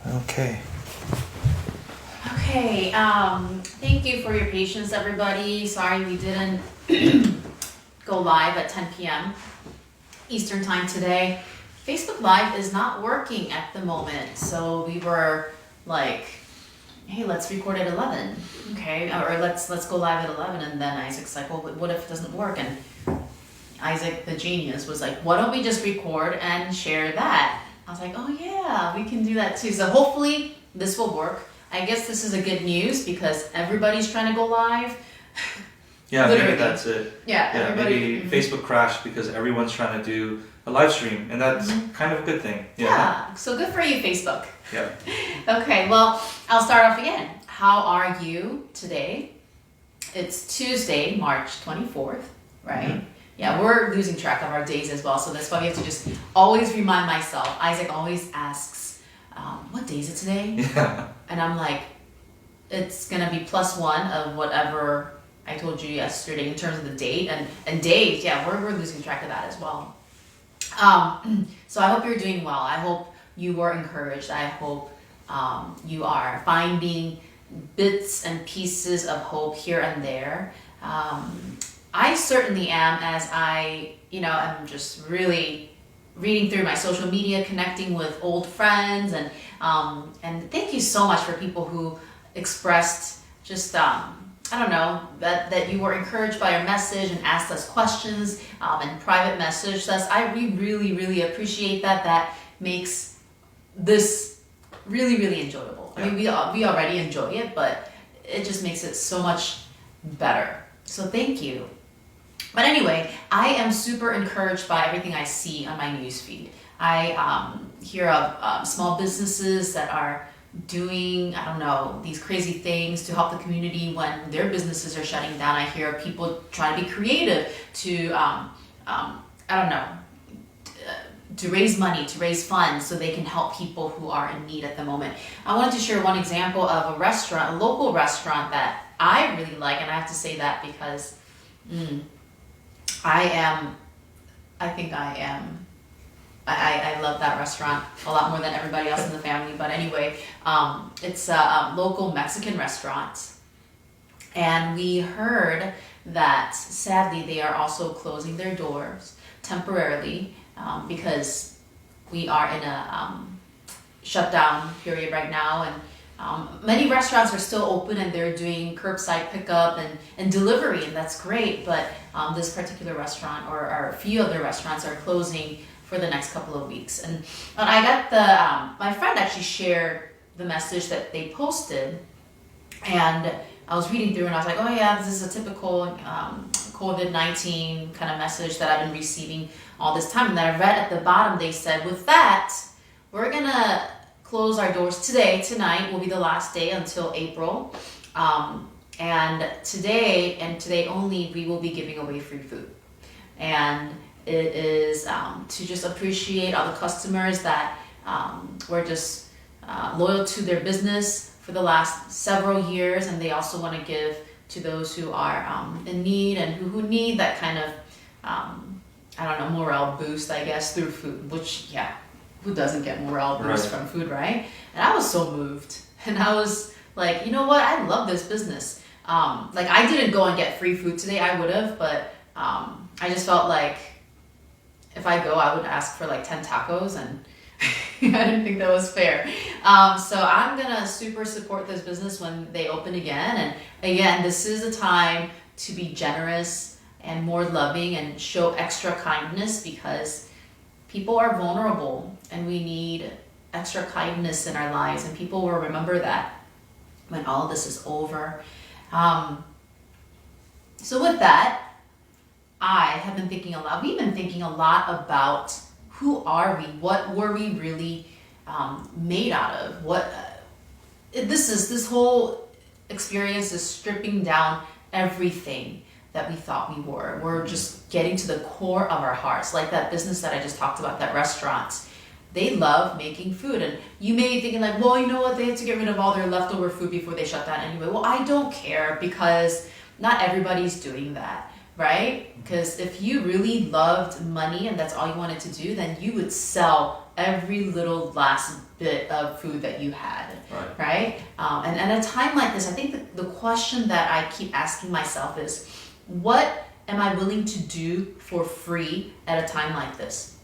Okay. Okay, thank you for your patience, everybody. Sorry we didn't go live at 10 p.m. Eastern time today. Facebook Live is not working at the moment, so we were like, hey, let's record at 11, okay? Or let's go live at 11, and then Isaac's like, well, what if it doesn't work? And Isaac, the genius, was like, why don't we just record and share that? I was like, oh yeah, we can do that too. So hopefully this will work. I guess this is a good news because everybody's trying to go live. Yeah, Literally. maybe that's it. Yeah, everybody. Maybe Facebook crashed because everyone's trying to do a live stream, and that's kind of a good thing. Yeah, so good for you, Facebook. Yeah. Okay, well, I'll start off again. How are you today? It's Tuesday, March 24th, right? Mm-hmm. Yeah, we're losing track of our days as well, so that's why we have to just always remind myself. Isaac always asks, what day is it today? Yeah. And I'm like, it's gonna be +1 of whatever I told you yesterday in terms of the date. And days, yeah, we're losing track of that as well. So I hope you're doing well. I hope you were encouraged. I hope you are finding bits and pieces of hope here and there. I certainly am, as I'm just really reading through my social media, connecting with old friends, and thank you so much for people who expressed just that you were encouraged by our message and asked us questions and private messaged us. We really, really appreciate that. That makes this really, really enjoyable. Yeah. I mean, we already enjoy it, but it just makes it so much better. So thank you. But anyway, I am super encouraged by everything I see on my newsfeed. I hear of small businesses that are doing, these crazy things to help the community when their businesses are shutting down. I hear of people trying to be creative to, to raise money, to raise funds so they can help people who are in need at the moment. I wanted to share one example of a local restaurant that I really like, and I have to say that because I love that restaurant a lot more than everybody else in the family. But anyway, it's a local Mexican restaurant. And we heard that sadly they are also closing their doors temporarily because we are in a shutdown period right now. And many restaurants are still open and they're doing curbside pickup and delivery, and that's great. But this particular restaurant or a few other restaurants are closing for the next couple of weeks. And I got my friend actually shared the message that they posted, and I was reading through and I was like, oh yeah, this is a typical COVID-19 kind of message that I've been receiving all this time. And then I read at the bottom, they said, with that, we're gonna close our doors tonight will be the last day until April. And today only, we will be giving away free food. And it is to just appreciate all the customers that were just loyal to their business for the last several years, and they also want to give to those who are in need and who need that kind of morale boost, I guess, through food, which, yeah, who doesn't get morale boost from food, right? And I was so moved, and I was like, you know what, I love this business. I didn't go and get free food today. I would have, but I just felt like if I go, I would ask for like 10 tacos, and I didn't think that was fair. So I'm gonna super support this business when they open again. And again, this is a time to be generous and more loving and show extra kindness because people are vulnerable and we need extra kindness in our lives, and people will remember that when all of this is over. So with that, I have been thinking a lot. We've been thinking a lot about who are we? What were we really made out of? This whole experience is stripping down everything that we thought we were. We're just getting to the core of our hearts, like that business that I just talked about, that restaurant. They love making food, and you may be thinking like, well, you know what? They had to get rid of all their leftover food before they shut down anyway. Well, I don't care because not everybody's doing that. right? Because if you really loved money and that's all you wanted to do, then you would sell every little last bit of food that you had, right? And at a time like this, I think the question that I keep asking myself is, what am I willing to do for free at a time like this?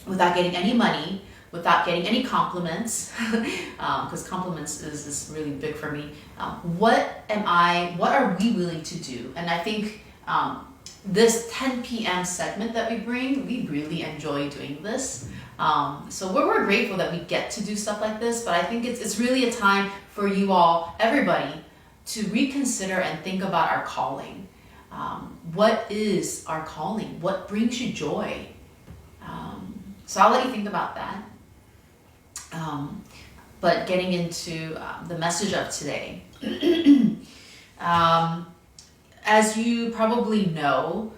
Without getting any money, without getting any compliments, because compliments is really big for me. What are we willing to do? And I think this 10 p.m. segment that we bring, we really enjoy doing this. So we're grateful that we get to do stuff like this, but I think it's really a time for you all, everybody, to reconsider and think about our calling. What is our calling? What brings you joy? So I'll let you think about that. But getting into the message of today. As you probably know,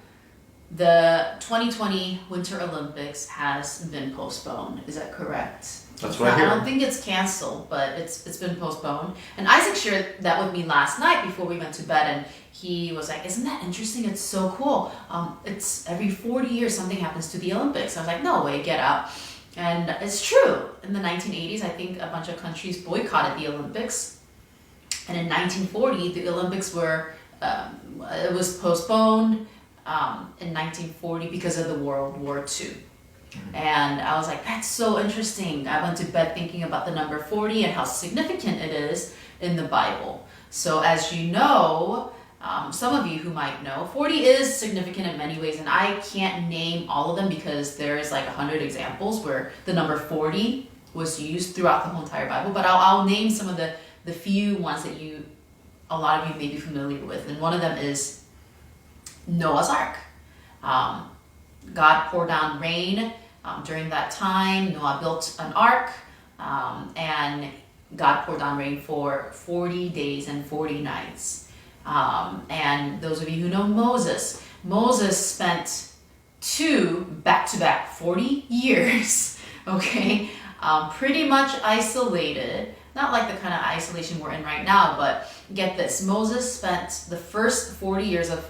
the 2020 Winter Olympics has been postponed. Is that correct? That's what I hear. I don't think it's canceled, but it's been postponed. And Isaac shared that with me last night before we went to bed, and he was like, "Isn't that interesting? It's so cool. It's every 40 years something happens to the Olympics." I was like, "No way, get out." And it's true. In the 1980s, I think a bunch of countries boycotted the Olympics. And in 1940, the Olympics it was postponed in 1940 because of the World War II. And I was like, that's so interesting. I went to bed thinking about the number 40 and how significant it is in the Bible. So as you know, some of you who might know, 40 is significant in many ways, and I can't name all of them because there's like 100 examples where the number 40 was used throughout the whole entire Bible, but I'll name some of the few ones that a lot of you may be familiar with, and one of them is Noah's Ark. God poured down rain during that time. Noah built an ark, and God poured down rain for 40 days and 40 nights. And those of you who know Moses spent 2 back-to-back 40 years, okay, pretty much isolated. Not like the kind of isolation we're in right now, but get this. Moses spent the first 40 years of,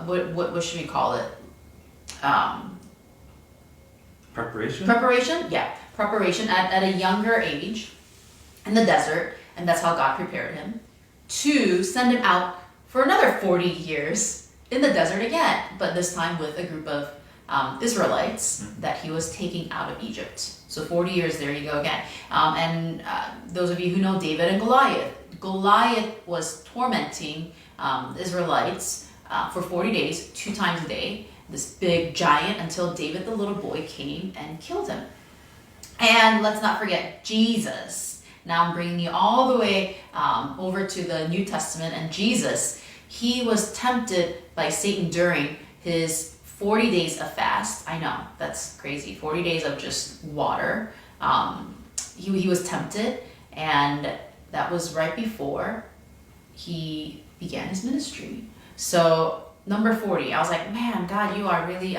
what should we call it? Preparation? Preparation? Yeah, preparation at a younger age in the desert, and that's how God prepared him to send him out for another 40 years in the desert again, but this time with a group of Israelites that he was taking out of Egypt. So 40 years, there you go again. And those of you who know David and Goliath was tormenting the Israelites for 40 days, 2 times a day, this big giant, until David the little boy came and killed him. And let's not forget Jesus. Now I'm bringing you all the way over to the New Testament, and Jesus, he was tempted by Satan during his 40 days of fast. I know, that's crazy. 40 days of just water. He was tempted, and that was right before he began his ministry. So number 40, I was like, man, God, you are really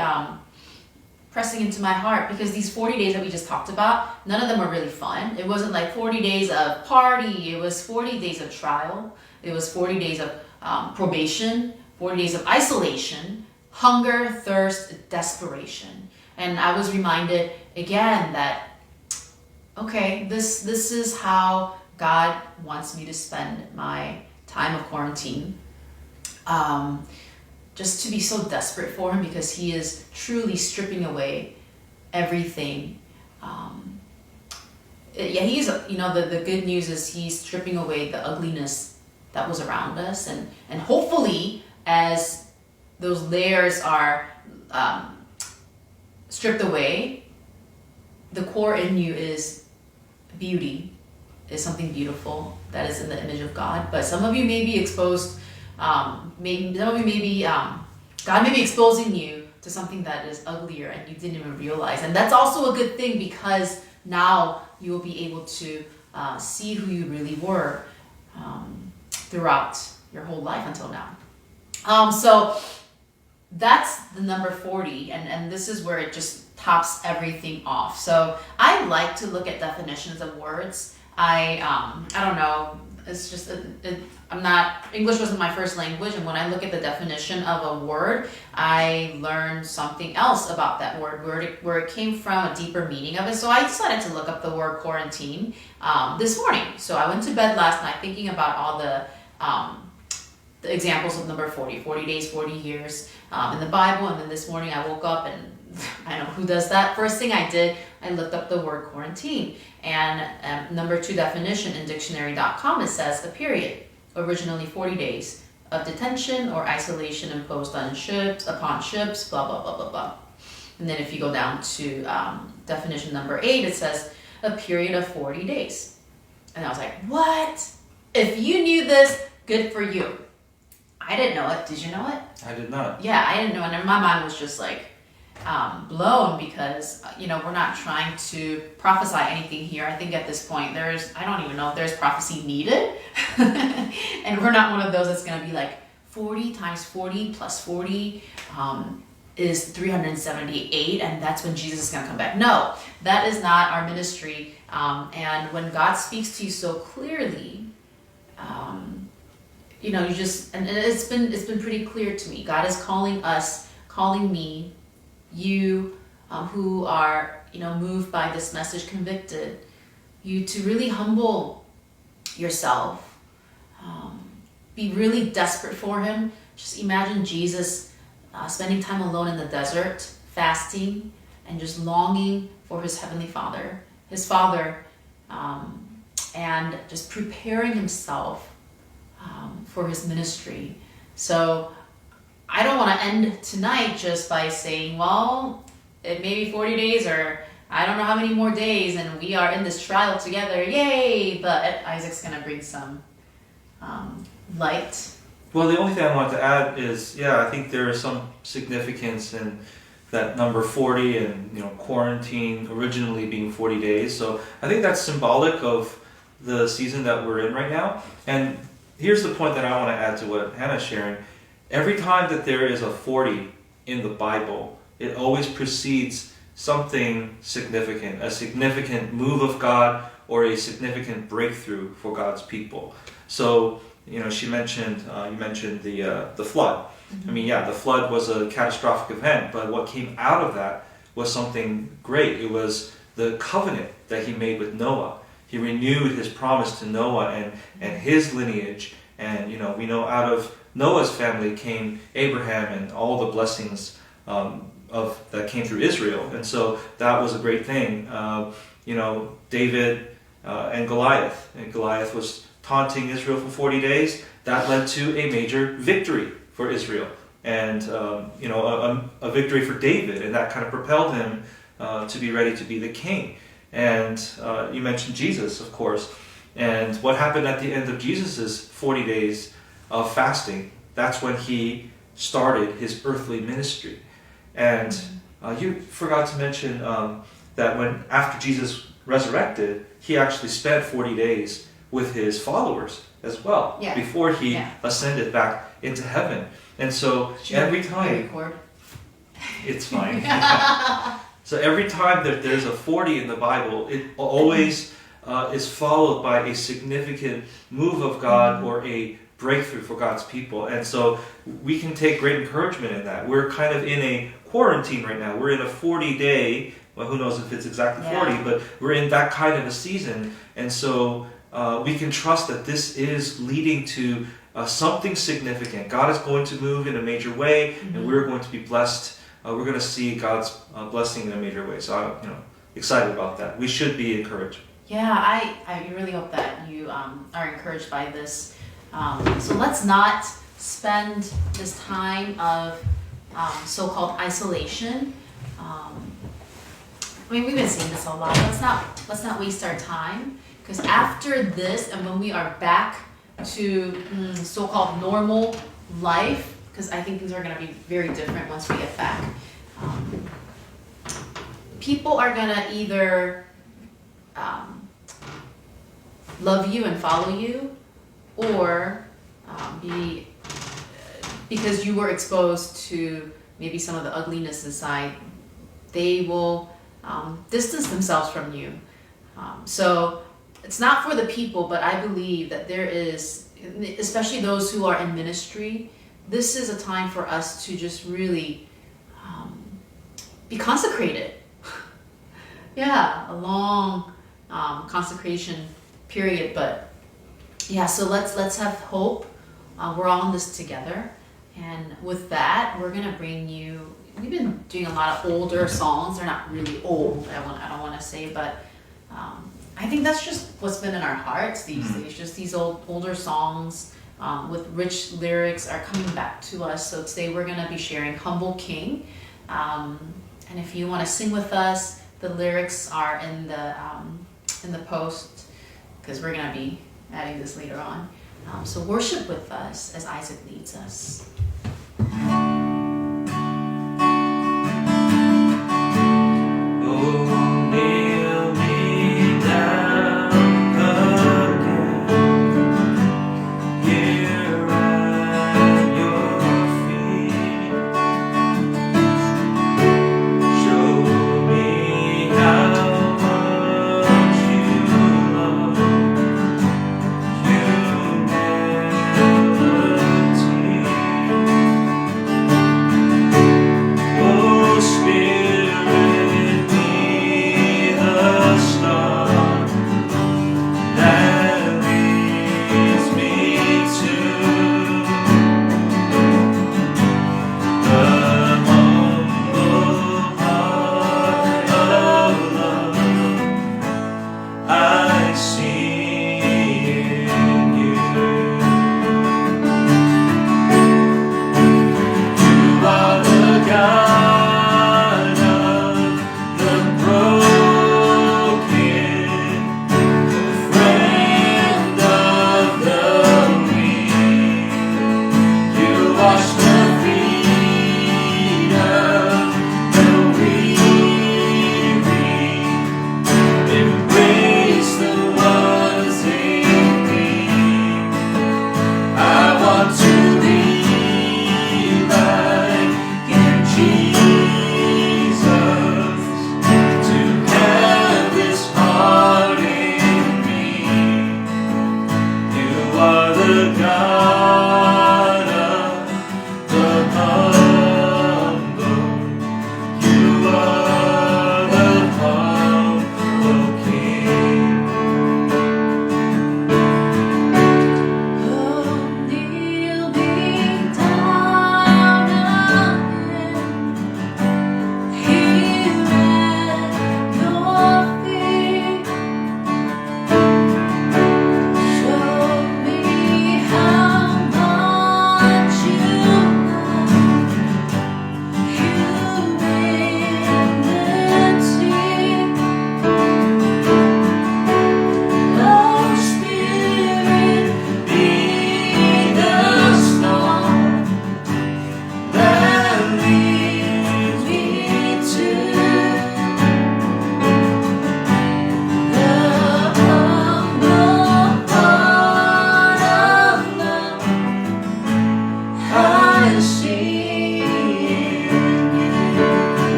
pressing into my heart, because these 40 days that we just talked about, none of them were really fun. It wasn't like 40 days of party. It was 40 days of trial. It was 40 days of probation, 40 days of isolation, hunger, thirst, desperation. And I was reminded again that, okay, this is how God wants me to spend my time of quarantine. Just to be so desperate for him, because he is truly stripping away everything. He's, the good news is he's stripping away the ugliness that was around us. And hopefully, as those layers are stripped away, the core in you is beauty, is something beautiful that is in the image of God. But some of you may be exposed, God may be exposing you to something that is uglier and you didn't even realize. And that's also a good thing, because now you will be able to see who you really were throughout your whole life until now. So that's the number 40, and this is where it just tops everything off. So I like to look at definitions of words. I don't know, it's just, English wasn't my first language, and when I look at the definition of a word, I learned something else about that word, where it came from, a deeper meaning of it. So I decided to look up the word quarantine this morning. So I went to bed last night thinking about all the examples of number 40 days, 40 years in the Bible, and then this morning I woke up and I know who does that. First thing I did, I looked up the word quarantine, and number 2 definition in dictionary.com, it says a period, originally 40 days of detention or isolation imposed upon ships, blah, blah, blah, blah, blah. And then if you go down to definition number 8, it says a period of 40 days. And I was like, what? If you knew this, good for you. I didn't know it. Did you know it? I did not. Yeah, I didn't know it. And my mind was just like blown because, we're not trying to prophesy anything here. I think at this point I don't even know if there's prophecy needed. And we're not one of those that's going to be like 40 times 40 plus 40 is 378, and that's when Jesus is going to come back. No, that is not our ministry. And when God speaks to you so clearly, you just, and it's been pretty clear to me. God is calling me, you who are, moved by this message, convicted, you to really humble yourself, be really desperate for him. Just imagine Jesus spending time alone in the desert, fasting, and just longing for his heavenly Father, and just preparing himself for his ministry. So I don't want to end tonight just by saying, well, it may be 40 days or I don't know how many more days and we are in this trial together, yay! But Isaac's going to bring some light. Well, the only thing I wanted to add is, I think there is some significance in that number 40 and, quarantine originally being 40 days. So I think that's symbolic of the season that we're in right now. And here's the point that I want to add to what Hannah's sharing. Every time that there is a 40 in the Bible, it always precedes something significant, a significant move of God or a significant breakthrough for God's people. So, you mentioned the flood. Mm-hmm. I mean, the flood was a catastrophic event, but what came out of that was something great. It was the covenant that he made with Noah. He renewed his promise to Noah and his lineage. And, we know out of Noah's family came Abraham and all the blessings that came through Israel. And so that was a great thing. David and Goliath. And Goliath was taunting Israel for 40 days. That led to a major victory for Israel. And, a victory for David. And that kind of propelled him to be ready to be the king. And you mentioned Jesus, of course. And what happened at the end of Jesus' 40 days of fasting, that's when he started his earthly ministry. And you forgot to mention that after Jesus resurrected, he actually spent 40 days with his followers as well, before he ascended back into heaven. And so every time... It's fine. So every time that there's a 40 in the Bible, it always is followed by a significant move of God or a breakthrough for God's people. And so we can take great encouragement in that. We're kind of in a quarantine right now. We're in a 40-day, well, who knows if it's exactly 40, but we're in that kind of a season. And so we can trust that this is leading to something significant. God is going to move in a major way, and we're going to be blessed. We're going to see God's blessing in a major way. So I'm excited about that. We should be encouraged. Yeah, I really hope that you are encouraged by this. So let's not spend this time of so-called isolation. We've been seeing this a lot. Let's not waste our time, because after this, and when we are back to so-called normal life, because I think things are going to be very different once we get back. People are going to either love you and follow you, or because you were exposed to maybe some of the ugliness inside, they will distance themselves from you. So it's not for the people, but I believe that there is, especially those who are in ministry, this is a time for us to just really be consecrated. Yeah, a long consecration period, but yeah, so let's have hope. We're all in this together, and with that, we're gonna bring you. We've been doing a lot of older songs. They're not really old. I don't want to say, but I think that's just what's been in our hearts these days. Just these older songs with rich lyrics are coming back to us. So today we're gonna be sharing "Humble King," and if you want to sing with us, the lyrics are in the post, because we're gonna be adding this later on. So worship with us as Isaac leads us.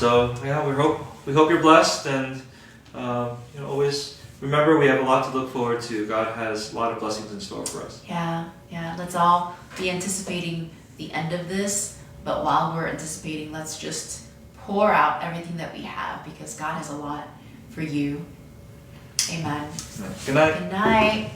So yeah, we hope you're blessed, and always remember we have a lot to look forward to. God has a lot of blessings in store for us. Yeah. Let's all be anticipating the end of this, but while we're anticipating, let's just pour out everything that we have, because God has a lot for you. Amen. Good night. Good night.